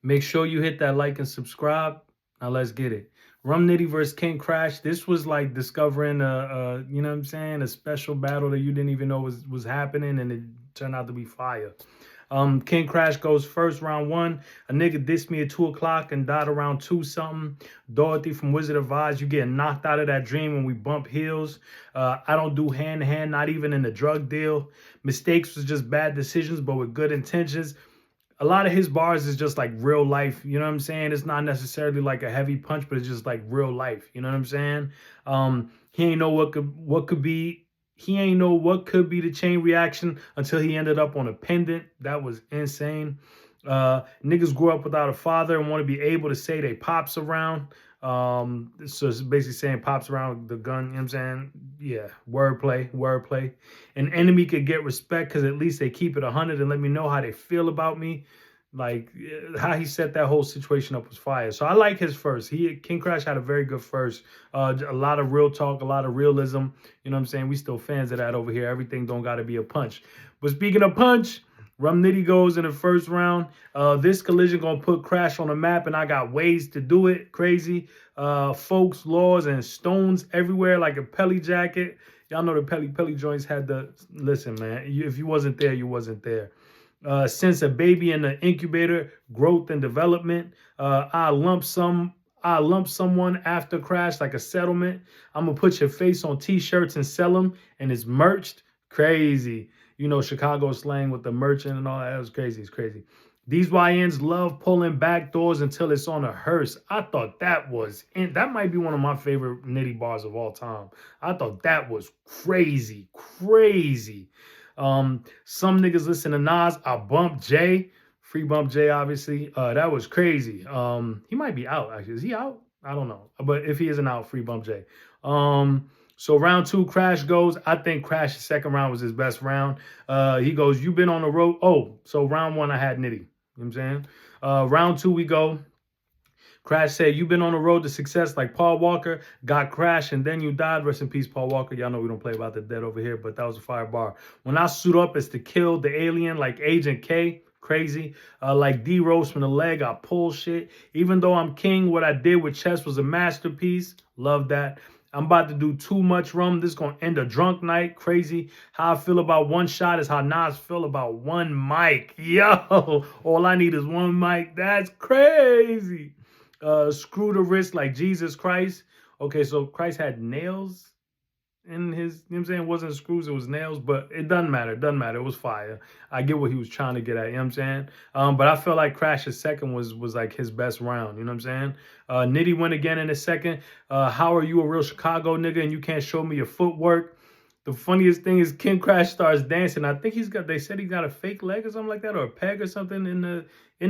Make sure you hit that like and subscribe. Now let's get it. Rum Nitty versus King Krash. This was like discovering you know what I'm saying, a special battle that you didn't even know was happening, and it turned out to be fire. King Krash goes first, round one. A nigga dissed me at 2 o'clock and died around two something. Dorothy from Wizard of Oz, you getting knocked out of that dream when we bump heels. I don't do hand to hand, not even in the drug deal. Mistakes was just bad decisions, but with good intentions. A lot of his bars is just like real life. You know what I'm saying? It's not necessarily like a heavy punch, but it's just like real life. You know what I'm saying? He ain't know what could be. He ain't know what could be the chain reaction until he ended up on a pendant. That was insane. Niggas grew up without a father and want to be able to say they pops around. So it's basically saying pops around the gun, you know what I'm saying? Yeah, wordplay, wordplay. An enemy could get respect because at least they keep it 100 and let me know how they feel about me. Like how he set that whole situation up was fire. So I like his first. King Krash had a very good first. A lot of real talk, a lot of realism. You know what I'm saying? We still fans of that over here. Everything don't got to be a punch. But speaking of punch, Rum Nitty goes in the first round. This collision gonna put Krash on the map, and I got ways to do it. Crazy, folks, laws, and stones everywhere like a Pelly jacket. Y'all know the Pelly joints had the listen, man. If you wasn't there, you wasn't there. Since a baby in the incubator, growth and development. I lump someone after Krash like a settlement. I'm gonna put your face on T-shirts and sell them, and it's merched. Crazy. You know, Chicago slang with the merchant and all that. It was crazy. It's crazy. These YNs love pulling back doors until it's on a hearse. I thought that might be one of my favorite Nitty bars of all time. I thought that was crazy, crazy. Some niggas listen to Nas. I bumped Jay. Free bump Jay, obviously. That was crazy. He might be out, actually. Is he out? I don't know. But if he isn't out, free bump Jay. So round two, Krash goes. I think Krash's second round was his best round. He goes, you've been on the road. Oh, so round one, I had Nitty. You know what I'm saying? Round two, we go. Krash said, you've been on the road to success like Paul Walker, got crashed, and then you died. Rest in peace, Paul Walker. Y'all know we don't play about the dead over here, but that was a fire bar. When I suit up, it's to kill the alien like Agent K. Crazy. Like D-Rose from the leg, I pull shit. Even though I'm king, what I did with chess was a masterpiece. Love that. I'm about to do too much rum. This is going to end a drunk night. Crazy. How I feel about one shot is how Nas feel about one mic. Yo, all I need is one mic. That's crazy. Screw the wrist like Jesus Christ. Okay, so Christ had nails in his, you know what I'm saying? It wasn't screws, it was nails, but it doesn't matter. It doesn't matter. It was fire. I get what he was trying to get at, you know what I'm saying? But I felt like Krash's second was like his best round, you know what I'm saying? Nitty went again in the second. How are you a real Chicago nigga and you can't show me your footwork? The funniest thing is King Krash starts dancing. I think they said he got a fake leg or something like that, or a peg or something in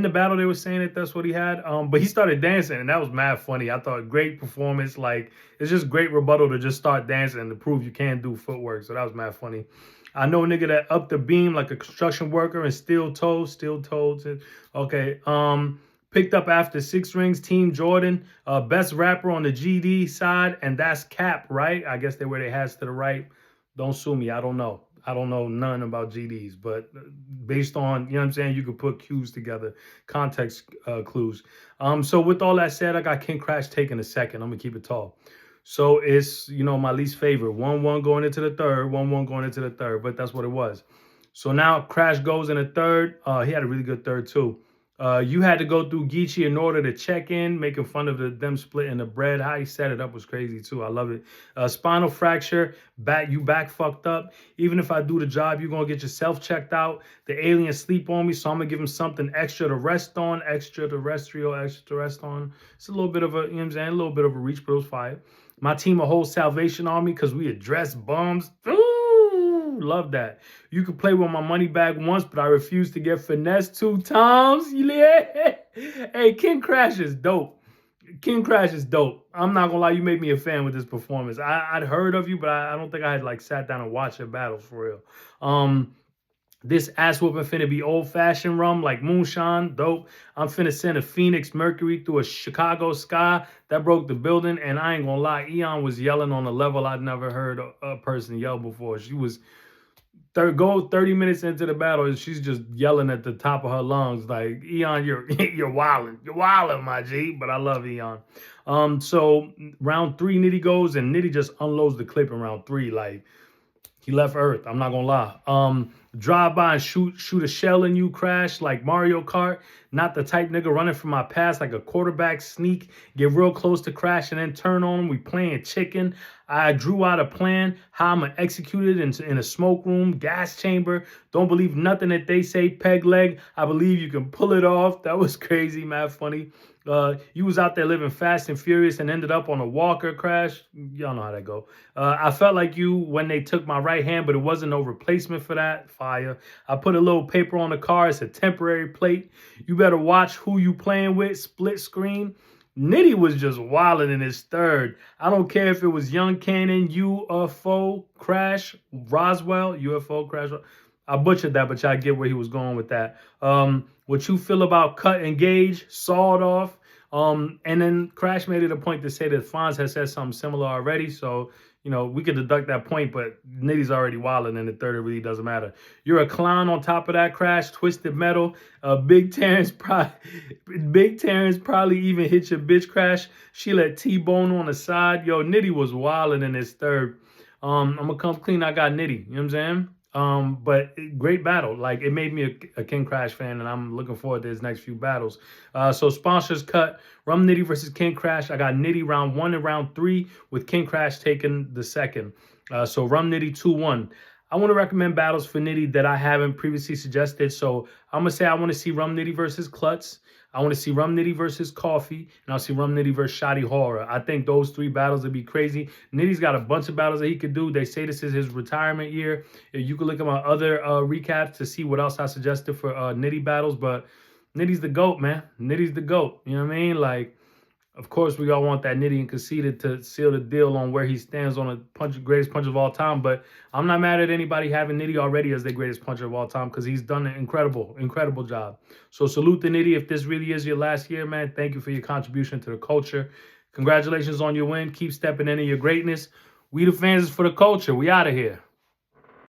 the battle. They were saying that that's what he had. But he started dancing, and that was mad funny. I thought great performance. Like, it's just great rebuttal to just start dancing to prove you can do footwork. So that was mad funny. I know a nigga that upped the beam like a construction worker and steel toes. Okay. Picked up after 6 rings, Team Jordan, best rapper on the GD side, and that's Cap, right? I guess they wear their hats to the right. Don't sue me. I don't know. I don't know none about GDs, but based on, you know what I'm saying, you could put cues together, context clues. So with all that said, I got King Krash taking a second. I'm going to keep it tall. So it's, you know, my least favorite. 1-1 going into the third, 1-1 going into the third, but that's what it was. So now Krash goes in the third. He had a really good third too. You had to go through Geechee in order to check in, making fun of them splitting the bread. How he set it up was crazy too. I love it. Spinal fracture, you back fucked up. Even if I do the job, you're going to get yourself checked out. The alien sleep on me, so I'm going to give him something extra to rest on, extra to rest on. It's a little bit of a, you know what I'm saying, a little bit of a reach, but it was fire. My team a whole Salvation Army because we address bums. Love that. You could play with my money bag once, but I refuse to get finessed 2 times. Yeah. Hey, King Krash is dope. King Krash is dope. I'm not gonna lie, you made me a fan with this performance. I'd heard of you, but I don't think I had like sat down and watched your battles for real. This ass whooping finna be old fashioned rum like moonshine. Dope. I'm finna send a Phoenix Mercury through a Chicago sky that broke the building. And I ain't gonna lie, Eon was yelling on a level I'd never heard a person yell before. She was Go 30 minutes into the battle, and she's just yelling at the top of her lungs, like, Eon, you're you're wilding. You're wilding, my G. But I love Eon. So round three, Nitty goes, and Nitty just unloads the clip in round three. Like, he left Earth. I'm not gonna lie. Drive by and shoot a shell in you, Crash, like Mario Kart. Not the type nigga running from my pass like a quarterback sneak. Get real close to Crash and then turn on him. We playing chicken. I drew out a plan how I'm gonna execute it in a smoke room, gas chamber. Don't believe nothing that they say. Peg leg. I believe you can pull it off. That was crazy, mad funny. You was out there living fast and furious and ended up on a walker, Crash. Y'all know how that go. I felt like you when they took my right hand, but it wasn't no replacement for that. Fire. I put a little paper on the car. It's a temporary plate. You better watch who you playing with. Split screen. Nitty was just wilding in his third. I don't care if it was Young Cannon, UFO, Crash, Roswell, UFO, Crash. I butchered that, but y'all get where he was going with that. What you feel about cut, engage, sawed off. And then Crash made it a point to say that Fonz has said something similar already. So, you know, we could deduct that point, but Nitty's already wilding in the third. It really doesn't matter. You're a clown on top of that, Crash. Twisted metal. Big Terrence probably even hit your bitch, Crash. She let T-Bone on the side. Yo, Nitty was wilding in his third. I'm gonna come clean. I got Nitty. You know what I'm saying? But great battle. Like, it made me a King Crash fan, and I'm looking forward to his next few battles. So sponsors cut. Rum Nitty versus King Crash. I got Nitty round 1 and round 3 with King Crash taking the second. So Rum Nitty 2-1. I want to recommend battles for Nitty that I haven't previously suggested. So I'm going to say I want to see Rum Nitty versus Klutz. I want to see Rum Nitty versus Coffee, and I'll see Rum Nitty versus Shoddy Horror. I think those 3 battles would be crazy. Nitty's got a bunch of battles that he could do. They say this is his retirement year. You can look at my other recaps to see what else I suggested for Nitty battles, but Nitty's the GOAT, man. Nitty's the GOAT. You know what I mean? Like, of course, we all want that Nitty and Conceited to seal the deal on where he stands on a greatest puncher of all time. But I'm not mad at anybody having Nitty already as their greatest puncher of all time, because he's done an incredible job. So salute to Nitty. If this really is your last year, man, thank you for your contribution to the culture. Congratulations on your win. Keep stepping into your greatness. We the fans is for the culture. We out of here.